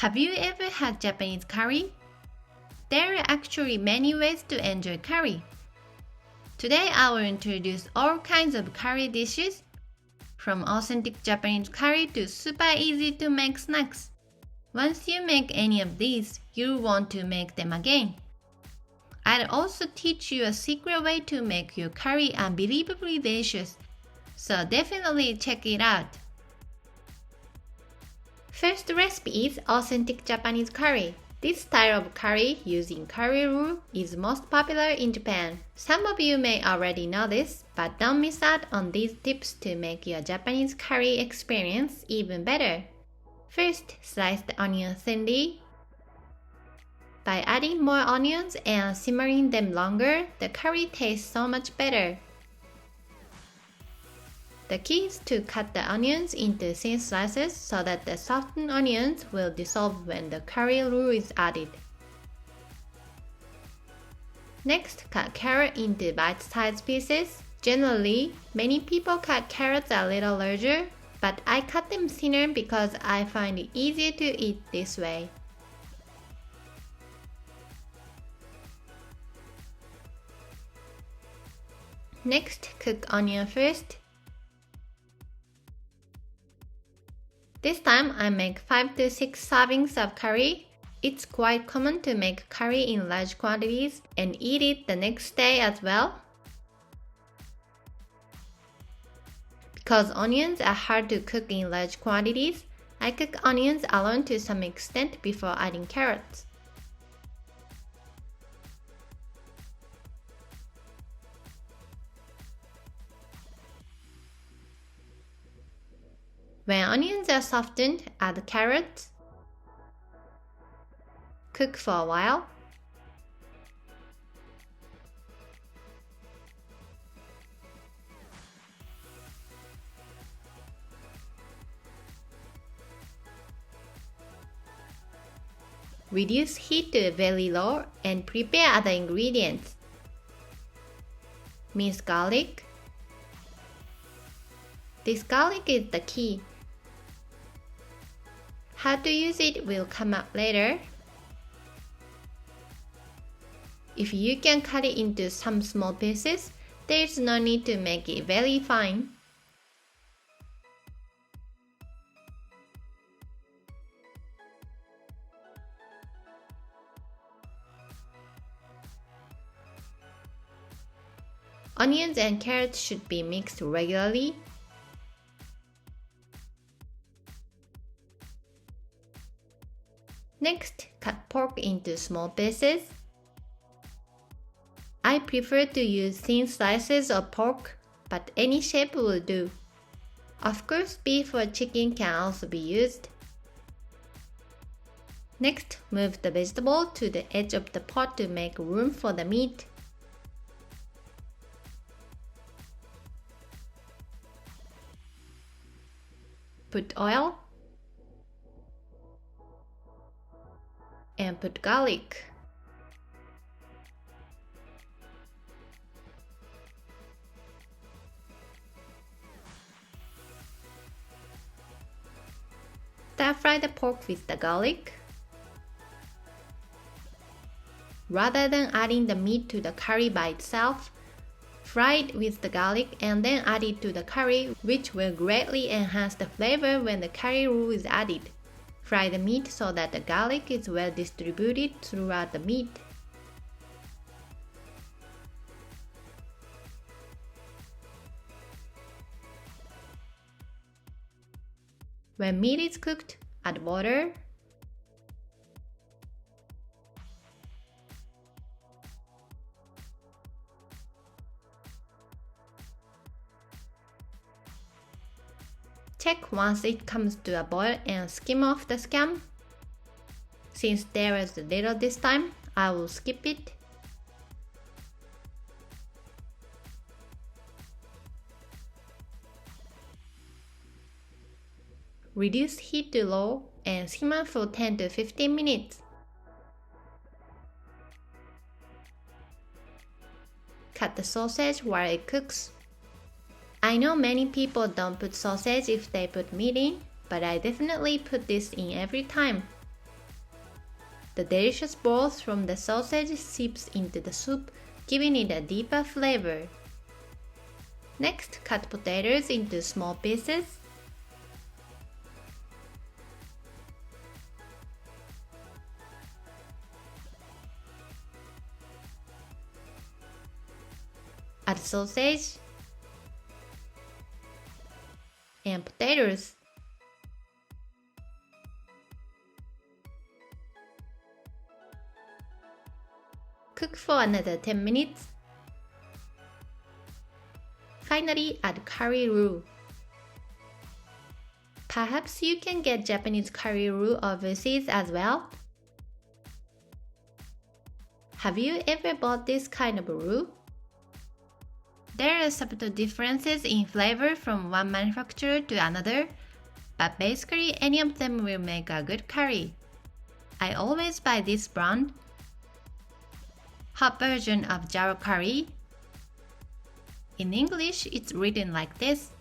Have you ever had Japanese curry? There are actually many ways to enjoy curry. Today I will introduce all kinds of curry dishes, from authentic Japanese curry to super easy to make snacks. Once you make any of these, you'll want to make them again. I'll also teach you a secret way to make your curry unbelievably delicious, so definitely check it out. First recipe is authentic Japanese curry. This style of curry using curry roux is most popular in Japan. Some of you may already know this, but don't miss out on these tips to make your Japanese curry experience even better. First, slice the onion thinly. By adding more onions and simmering them longer, the curry tastes so much better. The key is to cut the onions into thin slices so that the softened onions will dissolve when the curry roux is added. Next, cut carrot into bite-sized pieces. Generally, many people cut carrots a little larger, but I cut them thinner because I find it easier to eat this way. Next, cook onion first. This time I make 5 to 6 servings of curry. It's quite common to make curry in large quantities and eat it the next day as well. Because onions are hard to cook in large quantities, I cook onions alone to some extent before adding carrots. When onions are softened, add carrots. Cook for a while. Reduce heat to very low and prepare other ingredients. Minced garlic. This garlic is the key. How to use it will come up later. If you can cut it into some small pieces, there is no need to make it very fine. Onions and carrots should be mixed regularly. Next, cut pork into small pieces. I prefer to use thin slices of pork, but any shape will do. Of course, beef or chicken can also be used. Next, move the vegetable to the edge of the pot to make room for the meat. Put oil and put garlic. Stir fry the pork with the garlic. Rather than adding the meat to the curry by itself, fry it with the garlic and then add it to the curry, which will greatly enhance the flavor when the curry roux is added. Fry the meat so that the garlic is well distributed throughout the meat. When meat is cooked, add water. Check once it comes to a boil and skim off the scum. Since there is little this time, I will skip it. Reduce heat to low and simmer for 10 to 15 minutes. Cut the sausage while it cooks. I know many people don't put sausage if they put meat in, but I definitely put this in every time. The delicious broth from the sausage seeps into the soup, giving it a deeper flavor. Next, cut potatoes into small pieces. Add sausage and potatoes. Cook for another 10 minutes. Finally, add curry roux. Perhaps you can get Japanese curry roux overseas as well. Have you ever bought this kind of roux? There are subtle differences in flavor from one manufacturer to another, but basically any of them will make a good curry. I always buy this brand. Hot version of jarro curry. In English, it's written like this.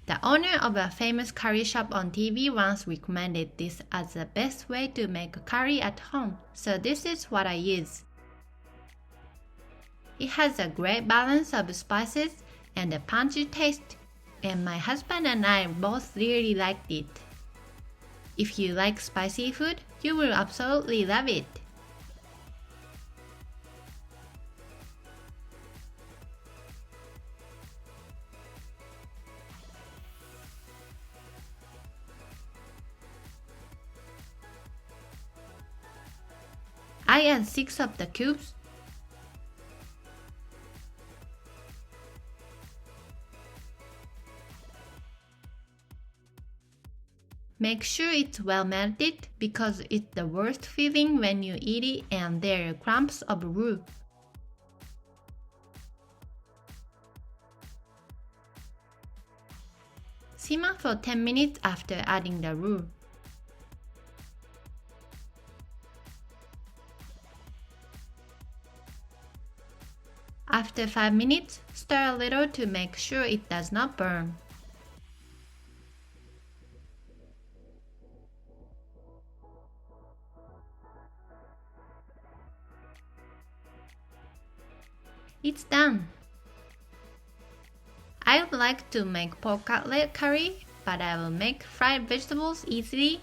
The owner of a famous curry shop on TV once recommended this as the best way to make a curry at home, so this is what I use. It has a great balance of spices and a punchy taste, and my husband and I both really liked it. If you like spicy food, you will absolutely love it. I add 6 of the cubes. Make sure it's well melted because it's the worst feeling when you eat it and there are clumps of roux. Simmer for 10 minutes after adding the roux. After 5 minutes, stir a little to make sure it does not burn. It's done! I would like to make pork cutlet curry, but I will make fried vegetables easily.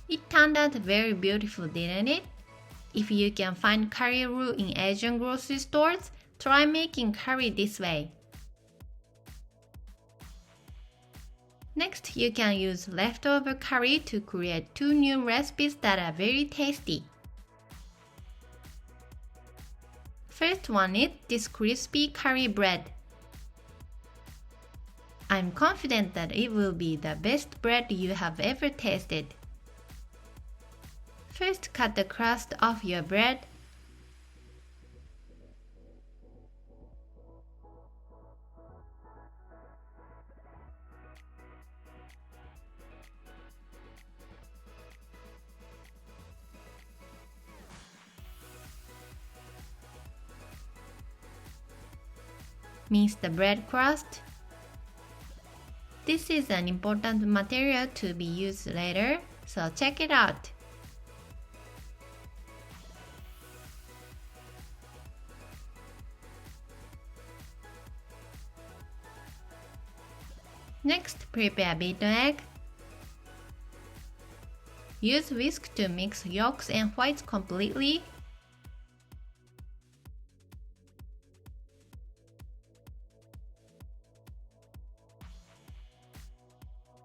It turned out very beautiful, didn't it? If you can find curry roux in Asian grocery stores, try making curry this way. Next, you can use leftover curry to create 2 new recipes that are very tasty. First one is this crispy curry bread. I'm confident that it will be the best bread you have ever tasted. First, cut the crust off your bread. Mince the bread crust. This is an important material to be used later, so check it out. Next, prepare beaten egg. Use whisk to mix yolks and whites completely.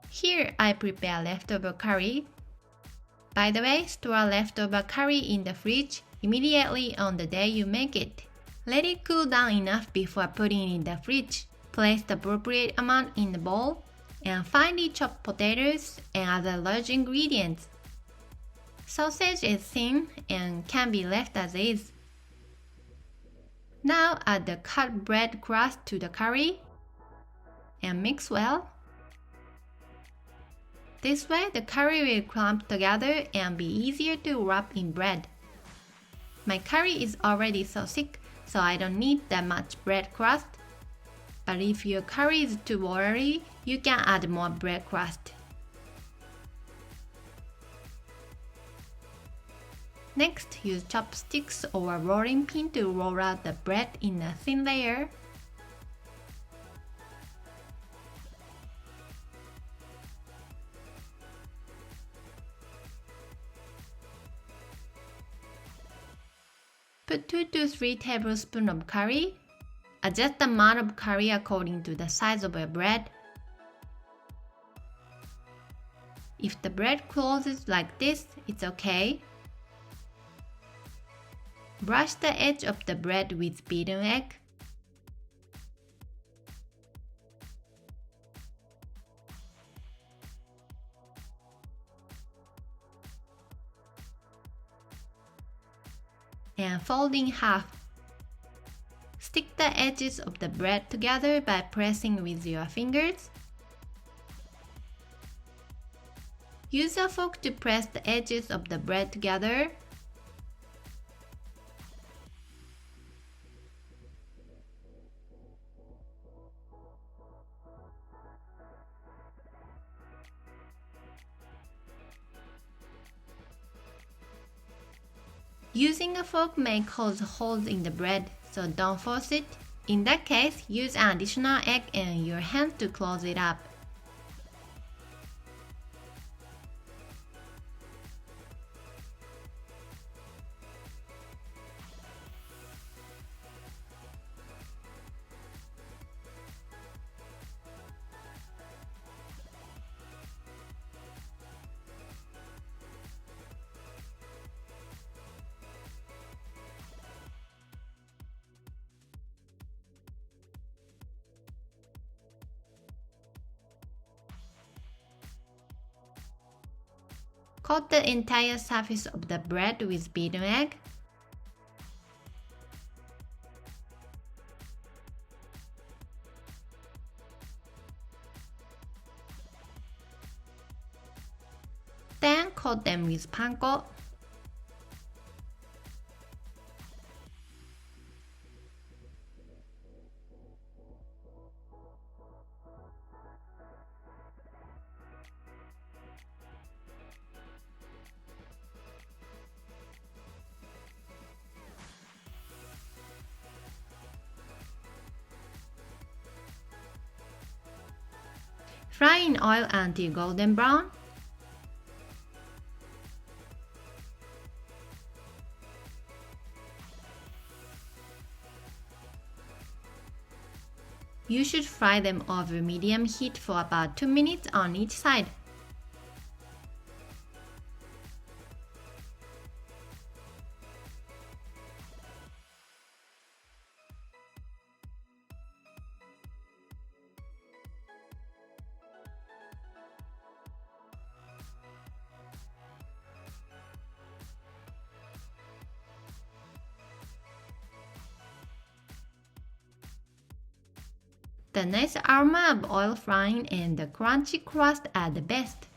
Here I prepare leftover curry. By the way, store leftover curry in the fridge immediately on the day you make it. Let it cool down enough before putting it in the fridge. Place the appropriate amount in the bowl and finely chop potatoes and other large ingredients. Sausage is thin and can be left as is. Now add the cut bread crust to the curry and mix well. This way the curry will clump together and be easier to wrap in bread. My curry is already so thick, so I don't need that much bread crust. But if your curry is too watery, you can add more bread crust. Next, use chopsticks or a rolling pin to roll out the bread in a thin layer. Put 2 to 3 tablespoons of curry. Adjust the amount of curry according to the size of your bread. If the bread closes like this, it's okay. Brush the edge of the bread with beaten egg. And fold in half. Stick the edges of the bread together by pressing with your fingers. Use a fork to press the edges of the bread together. Using a fork may cause holes in the bread, so don't force it. In that case, use an additional egg and your hand to close it up. Coat the entire surface of the bread with beaten egg. Then coat them with panko. Fry in oil until golden brown. You should fry them over medium heat for about 2 minutes on each side. The nice aroma of oil frying and the crunchy crust are the best.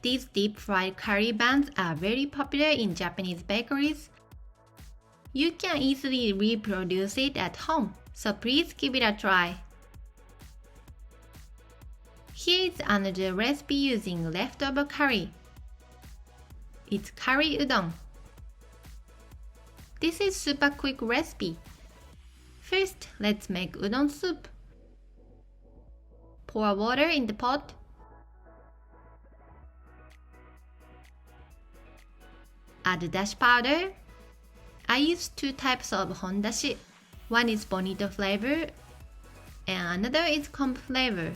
These deep-fried curry buns are very popular in Japanese bakeries. You can easily reproduce it at home, so please give it a try. Here is another recipe using leftover curry. It's curry udon. This is super quick recipe. First, let's make udon soup. Pour water in the pot. Add dashi powder. I use 2 types of hondashi. One is bonito flavor and another is comb flavor.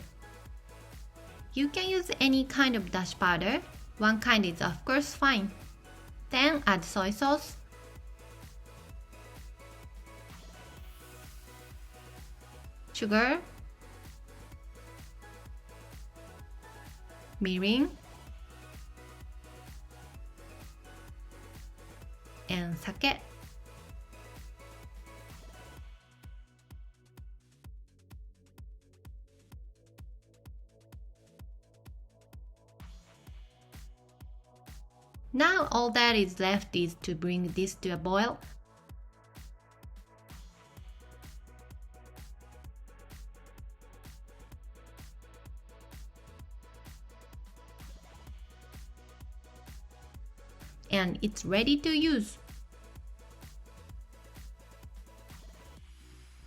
You can use any kind of dashi powder. One kind is of course fine. Then add soy sauce. sugar, mirin, and sake. Now all that is left is to bring this to a boil. And it's ready to use.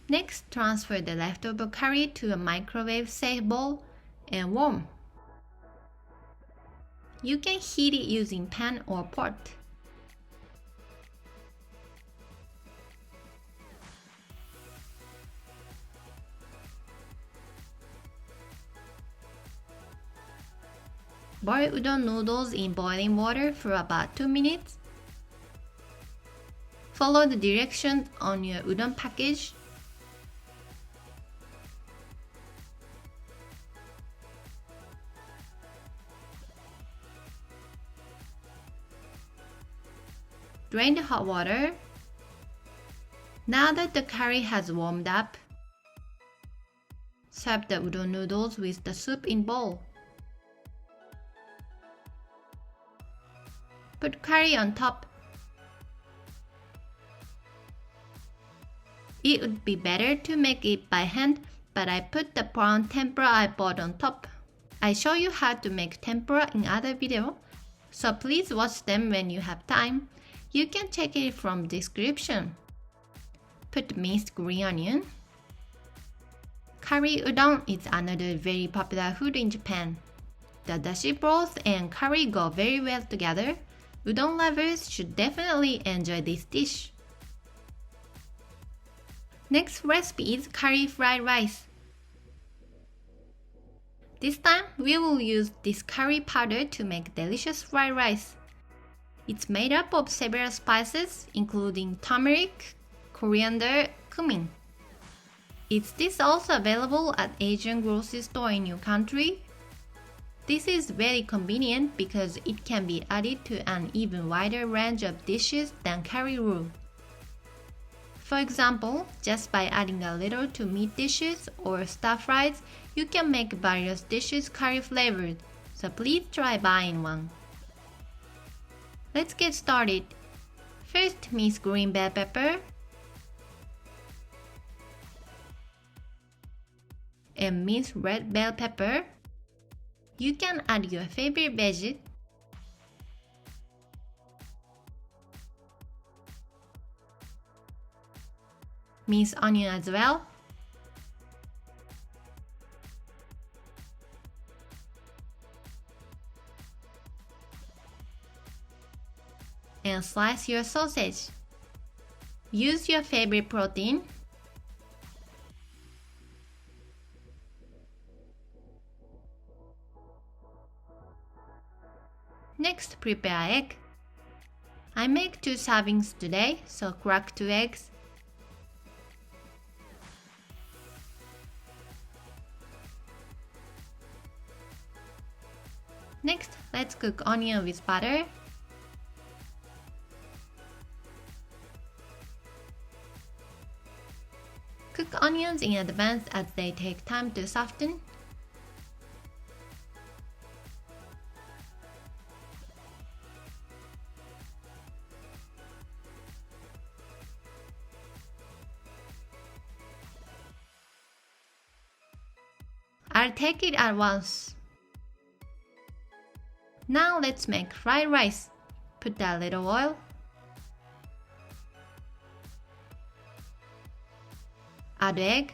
Next, transfer the leftover curry to a microwave-safe bowl and warm. You can heat it using pan or pot. Boil udon noodles in boiling water for about 2 minutes. Follow the directions on your udon package. Drain the hot water. Now that the curry has warmed up, serve the udon noodles with the soup in bowl. Put curry on top. It would be better to make it by hand, but I put the prawn tempura I bought on top. I show you how to make tempura in other video, so please watch them when you have time. You can check it from description. Put minced green onion. Curry udon is another very popular food in Japan. The dashi broth and curry go very well together. Udon lovers should definitely enjoy this dish. Next recipe is curry fried rice. This time we will use this curry powder to make delicious fried rice. It's made up of several spices including turmeric, coriander, cumin. Is this also available at Asian grocery store in your country? This is very convenient because it can be added to an even wider range of dishes than curry roux. For example, just by adding a little to meat dishes or stir fries, you can make various dishes curry flavored, so please try buying one. Let's get started. First, mince green bell pepper and mince red bell pepper. You can add your favorite veggie. Mince onion as well. And slice your sausage. Use your favorite protein. Next, prepare egg. I make 2 servings today, so crack 2 eggs. Next, let's cook onion with butter. Cook onions in advance as they take time to soften. I'll take it at once. Now let's make fried rice. Put a little oil. Add egg.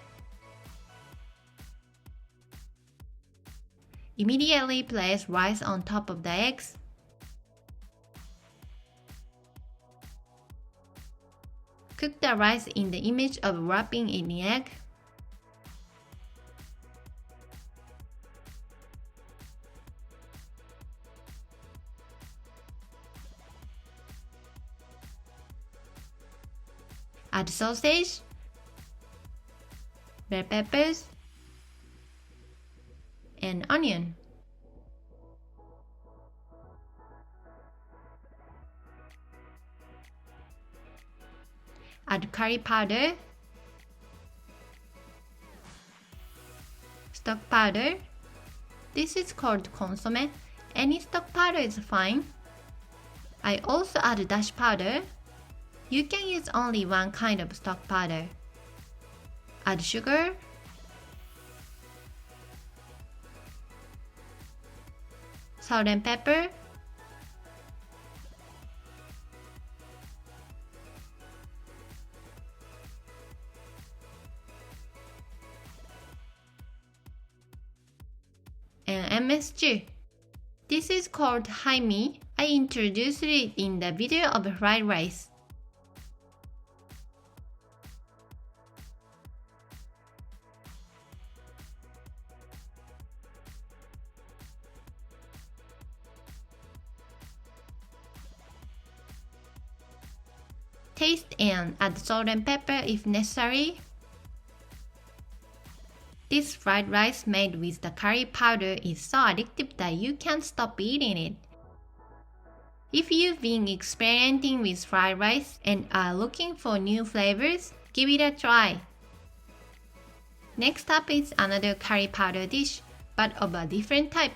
Immediately place rice on top of the eggs. Cook the rice in the image of wrapping in the egg. Add sausage. bell peppers, and onion. Add curry powder, stock powder. This is called consomme. Any stock powder is fine. I also add dash powder. You can use only one kind of stock powder. Add sugar, salt and pepper, and MSG. This is called haimi. I introduced it in the video of fried rice. Taste and add salt and pepper if necessary. This fried rice made with the curry powder is so addictive that you can't stop eating it. If you've been experimenting with fried rice and are looking for new flavors, give it a try. Next up is another curry powder dish, but of a different type.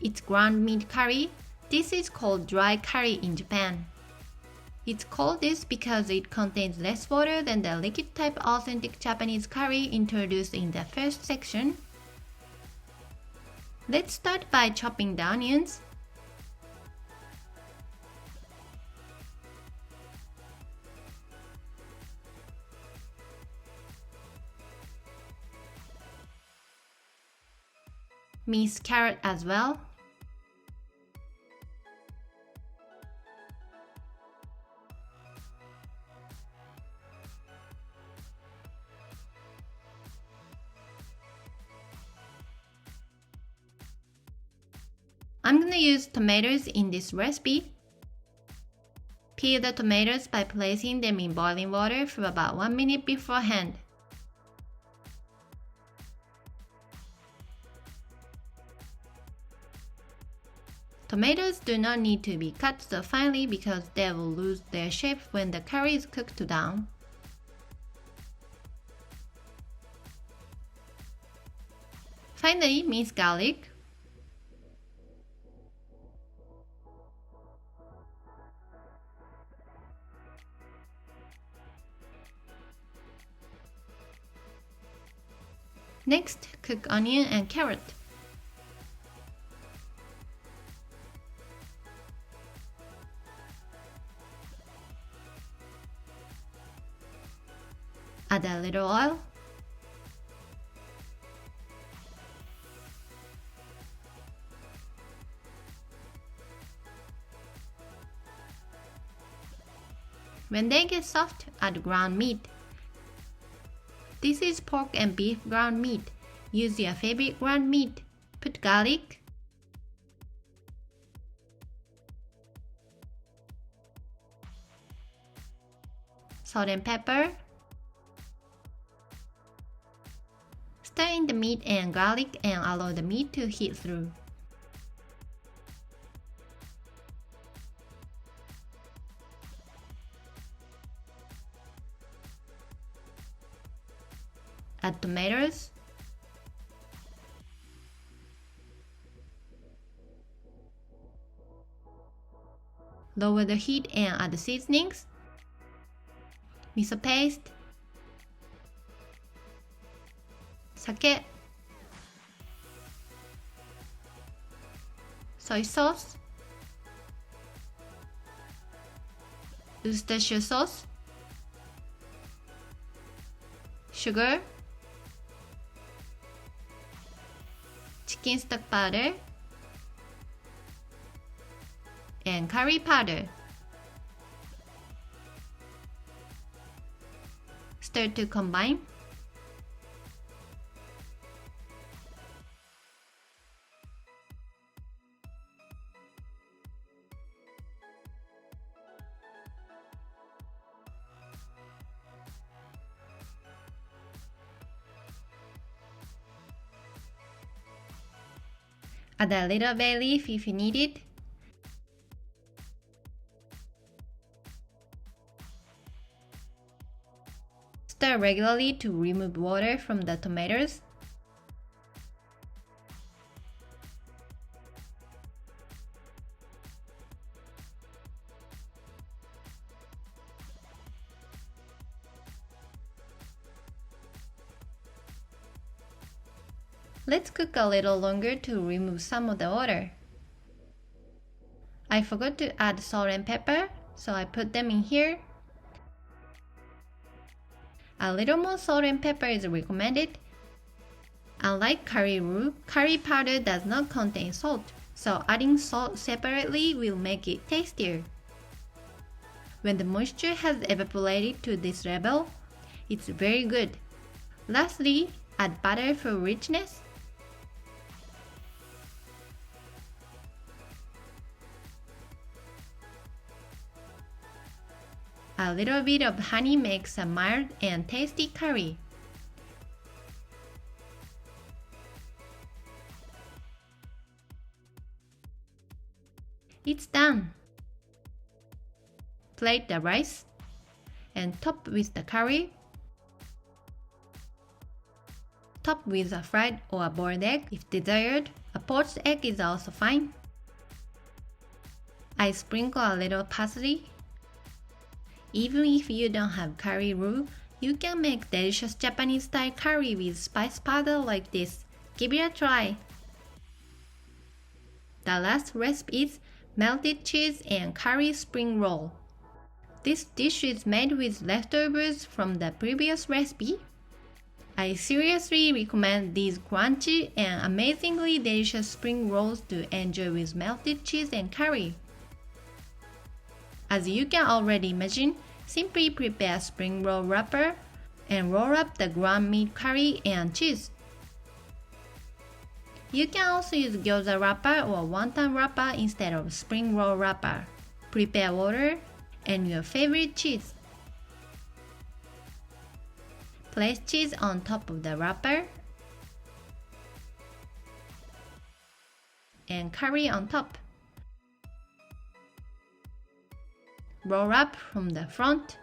It's ground meat curry. This is called dry curry in Japan. It's called this because it contains less water than the liquid type authentic Japanese curry introduced in the first section. Let's start by chopping the onions. Mince carrot as well. I'm gonna use tomatoes in this recipe. Peel the tomatoes by placing them in boiling water for about 1 minute beforehand. Tomatoes do not need to be cut so finely because they will lose their shape when the curry is cooked down. Finally, mince garlic. Next, cook onion and carrot. Add a little oil. When they get soft, add ground meat. This is pork and beef ground meat. Use your favorite ground meat. Put garlic, salt and pepper. Stir in the meat and garlic and allow the meat to heat through. Add tomatoes, lower the heat and add the seasonings, miso paste, sake, soy sauce, Worcestershire sauce, sugar, chicken stock powder, and curry powder. Stir to combine. Add a little bay leaf if you need it. Stir regularly to remove water from the tomatoes. Let's cook a little longer to remove some of the water. I forgot to add salt and pepper, so I put them in here. A little more salt and pepper is recommended. Unlike curry roux, curry powder does not contain salt, so adding salt separately will make it tastier. When the moisture has evaporated to this level, it's very good. Lastly, add butter for richness. A little bit of honey makes a mild and tasty curry. It's done. Plate the rice and top with the curry. Top with a fried or a boiled egg if desired. A poached egg is also fine. I sprinkle a little parsley. Even if you don't have curry roux, you can make delicious Japanese style curry with spice powder like this. Give it a try. The last recipe is melted cheese and curry spring roll. This dish is made with leftovers from the previous recipe. I seriously recommend these crunchy and amazingly delicious spring rolls to enjoy with melted cheese and curry. As you can already imagine, simply prepare a spring roll wrapper and roll up the ground meat curry and cheese. You can also use gyoza wrapper or wonton wrapper instead of spring roll wrapper. Prepare water and your favorite cheese. Place cheese on top of the wrapper and curry on top. Roll up from the front.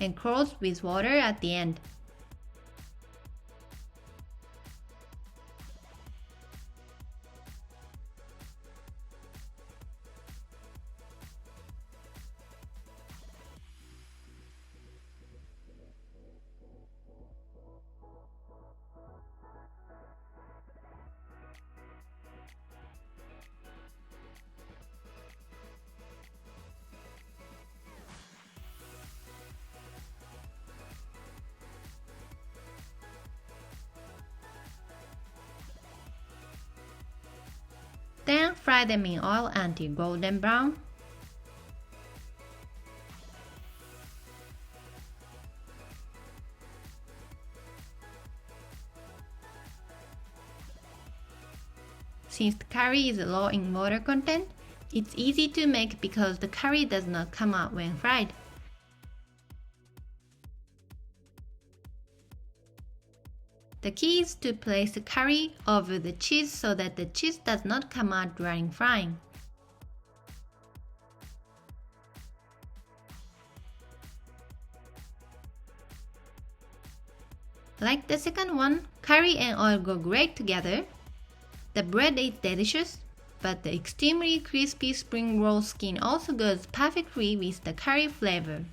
And close with water at the end. Then fry them in oil until golden brown. Since the curry is low in water content, it's easy to make because the curry does not come out when fried. The key is to place the curry over the cheese so that the cheese does not come out during frying. Like the second one, curry and oil go great together. The bread is delicious, but the extremely crispy spring roll skin also goes perfectly with the curry flavor.